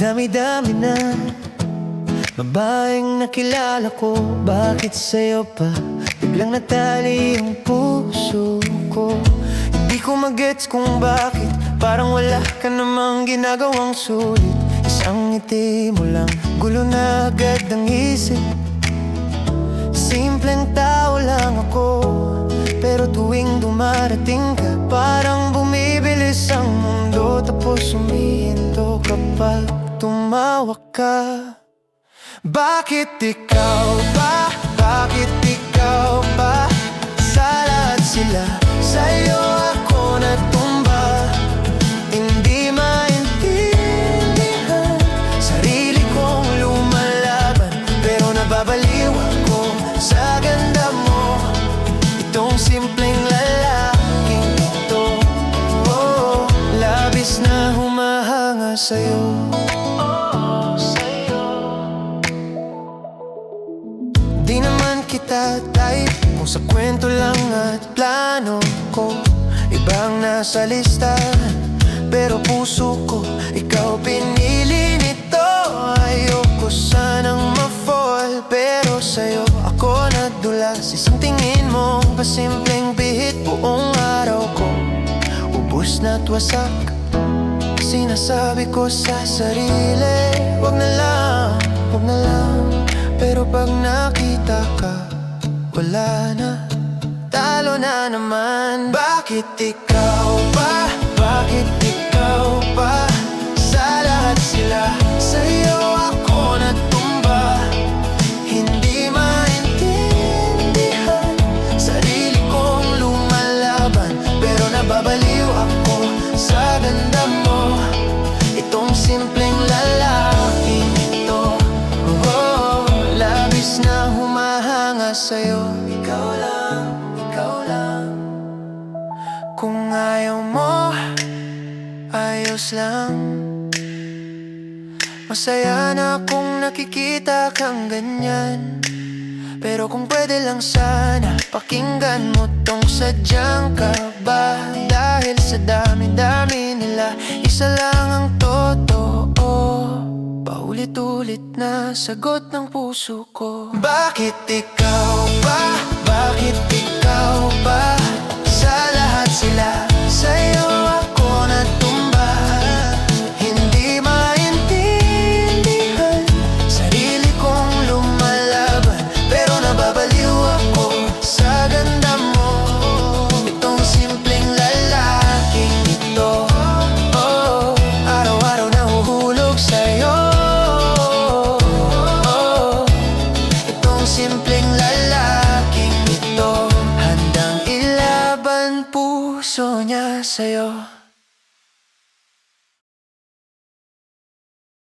Dami-dami na babaeng nakilala ko, bakit sa'yo pa biglang natali ang puso ko? Hindi ko magets kung bakit parang wala ka namang ginagawang sulit. Isang ngiti mo lang, gulo na agad ang isip. Simpleng tao lang ako, pero tuwing dumarating ka, parang bumibilis ang mundo. Tapos umihinto kapag tumawag ka. Bakit ikaw ba? Bakit ikaw ba? Sa lahat sila, sa'yo ako natumba. Hindi maintindihan, sarili kong lumalaban, pero nababaliw ako sa ganda mo. Itong simpleng lalaking ito, oh, labis na humahanga sa'yo. Di naman kita type kung sa kwento lang at plano ko ibang nasa listahan, pero puso ko ikaw pinili nito. Ayoko sanang ma-fall, pero sa'yo ako nadulas. Isang tingin mo, pasimpleng bihit, buong araw ko ubus na't wasak. Sinasabi ko sa sarili, wag na lang, wag na lang. Pero pag nakita ka, wala na, talo na naman. Bakit ikaw ba? Bakit ikaw ba? Sa lahat sila, sa'yo ako natumba. Hindi maintindihan, sarili kong lumalaban, pero nababaliw ako sa ganda mo. Itong simpleng lalaking ito, oh, labis na humahanga sa'yo. Ikaw lang, ikaw lang. Kung ayaw mo, ayos lang. Masaya na kung nakikita kang ganyan, pero kung pwede lang sana, pakinggan mo tong sadyang ka ba? Dahil sa dami-dami nila, isa lang ang totoo. Paulit-ulit na sagot ng puso ko. Bakit ikaw ba? Bakit ikaw ba? Sa lahat sila, sa'yo ako natumba. Hindi maintindihan, sarili kong lumalaban, pero nababaliw ako sa ganda mo. Itong simpleng lalaking ito, oh, araw-araw nahuhulog sa'yo. Simpleng lalaking ito, handang ilaban puso niya sa'yo.